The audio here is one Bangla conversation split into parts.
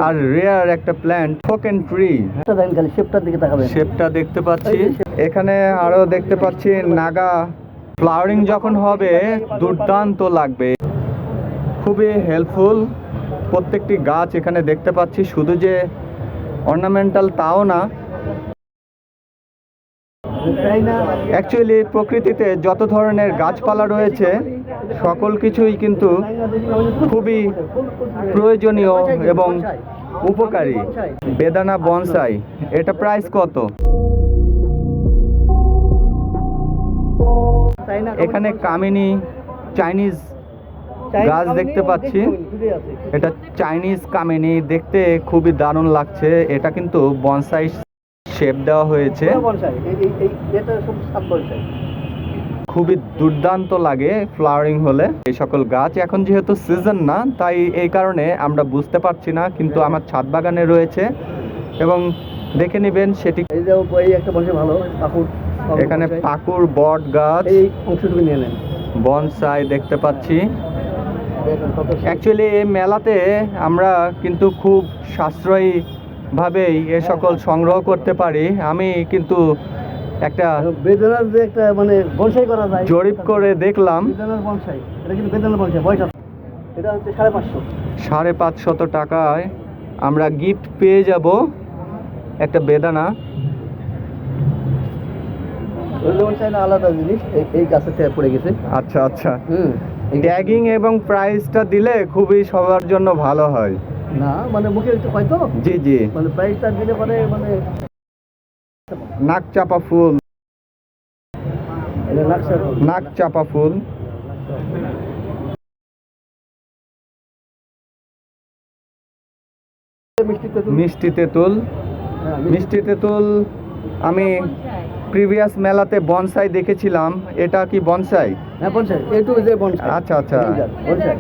আর রেয়ার একটা প্ল্যান্ট ফোকেন ট্রি। শেপটা দেখতে পাচ্ছি। এখানে আরো দেখতে পাচ্ছি নাগা। ফ্লাওয়ারিং যখন হবে দুর্দান্ত লাগবে, খুবই হেল্পফুল। প্রত্যেকটি গাছ এখানে দেখতে পাচ্ছি, শুধু যে অর্নামেন্টাল তাও না, অ্যাকচুয়ালি প্রকৃতিতে যত ধরনের গাছপালা রয়েছে সকল কিছুই কিন্তু খুবই প্রয়োজনীয় এবং উপকারী। বেদানা বনসাই, এটা প্রাইস কত? এখানে কামিনী চাইনিজ গাছ দেখতে পাচ্ছি। এটা চাইনিজ কামিনী, দেখতে খুবই দারুণ লাগছে। এটা কিন্তু বনসাই শেপ দেওয়া হয়েছে, খুবই দুর্দান্ত লাগে ফ্লাওয়ারিং হলে। এই সকল গাছ এখন যেহেতু সিজন না, তাই এই কারণে আমরা বুঝতে পারছি না, কিন্তু আমার ছাদ বাগানে রয়েছে এবং দেখে নেবেন সেটি। এখানে পাকুর বট গাছ, বনসাই দেখতে পাচ্ছি। অ্যাকচুয়ালি এই মেলাতে আমরা কিন্তু খুব সাশ্রয়ী ভাবেই এ সকল সংগ্রহ করতে পারি। আমি কিন্তু একটা বেদানার যে একটা মানে বনসাই করা যায়, জরিপ করে দেখলাম, বেদানার বনসাই, এটা কিন্তু বেদানার বনসাই, বয়স আছে, এটা হচ্ছে 550 550 টাকায় আমরা গিফট পেয়ে যাব একটা বেদানা। বনসাই না আলাদা জিনিস, এই গাছে পড়ে গেছে। আচ্ছা আচ্ছা, ট্যাগিং এবং প্রাইসটা দিলে খুবই সবার জন্য ভালো হয়। না মানে মুখে একটু হয়তো, জি জি, মানে প্রাইসটা দিলে পরে মানে নাক চাপা ফুল, নাক চাপা ফুল। মিষ্টি তেঁতুল, মিষ্টি তেঁতুল আমি প্রিভিয়াস মেলাতে বনসাই দেখেছিলাম। এটা কি বনসাই? হ্যাঁ বনসাই, এই তো যে বনসাই। আচ্ছা আচ্ছা, বনসাই।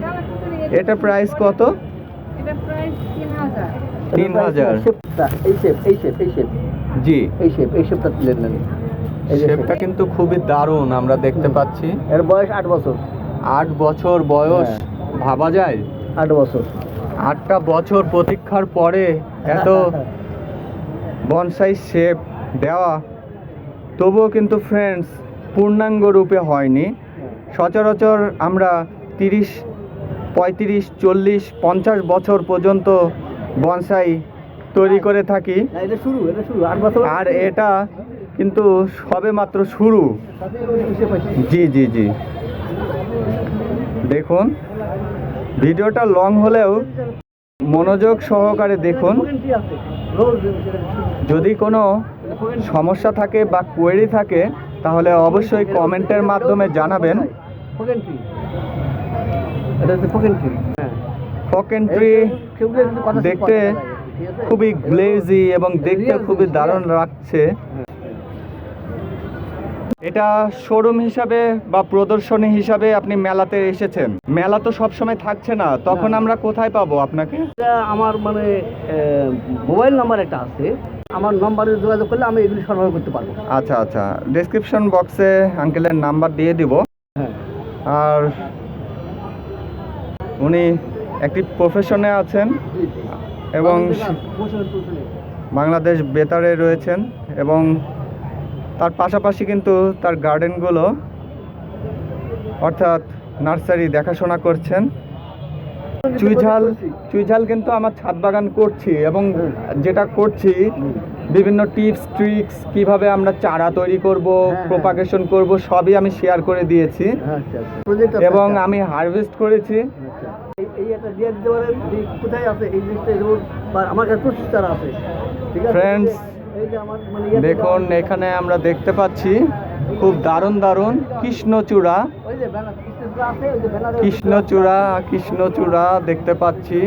এটা প্রাইস কত? এটা প্রাইস 3000। 3000। শেপটা এই শেপ, এই শেপ, এই শেপ, জি, এই শেপ, এই শেপটা তুলে নেন। শেপটা কিন্তু খুবই দারুণ আমরা দেখতে পাচ্ছি। এর বয়স 8 বছর। 8 বছর বয়স, ভাবা যায় 8 বছর। 8টা বছর প্রতীক্ষার পরে এত বনসাই শেপ দেওয়া, তবুও কিন্তু ফ্রেন্ডস পূর্ণাঙ্গ রূপে হয়নি। সচরাচর আমরা 30, 35, 40, 50 বছর পর্যন্ত বনসাই তৈরি করে থাকি। এটা শুরু, এটা শুরু 8 বছর। আর এটা কিন্তু সবে মাত্র শুরু। জি জি জি, দেখুন ভিডিওটা লং হলেও মনোযোগ সহকারে দেখুন। যদি কোনো সমস্যা থাকে বা কোয়েরি থাকে তাহলে অবশ্যই কমেন্টের মাধ্যমে জানাবেন। ফোকেন ট্রি দেখতে খুবই গ্লেজি এবং দেখতে খুবই দারুণ লাগছে। এটা শোরুম হিসাবে বা প্রদর্শনী হিসাবে আপনি মেলাতে এসেছেন। মেলা তো সবসময় থাকছে না, তখন আমরা কোথায় পাবো আপনাকে? আমার মানে মোবাইল নাম্বার একটা আছে, আমার নাম্বারে যোগাযোগ করলে আমি এগুলি সরবরাহ করতে পারবো। আচ্ছা আচ্ছা, ডেসক্রিপশন বক্সে আঙ্কেলের নাম্বার দিয়ে দিব। হ্যাঁ, আর উনি একটি প্রফেশনে আছেন এবং বাংলাদেশ বেতারে রয়েছেন এবং তার পাশাপাশি কিন্তু তার গার্ডেনগুলো অর্থাৎ নার্সারি দেখাশোনা করছেন। চুইঝাল কিন্তু আমার ছাদ বাগান করছি এবং যেটা করছি বিভিন্ন টিপস ট্রিক্স, কিভাবে আমরা চারা তৈরি করব, প্রপাগেশন করব, সবই আমি শেয়ার করে দিয়েছি এবং আমি হারভেস্ট করেছি। ফ্রেন্ডস দেখুন, এখানে আমরা দেখতে পাচ্ছি খুব দারুণ দারুণ কৃষ্ণচূড়া দেখতে পাচ্ছি।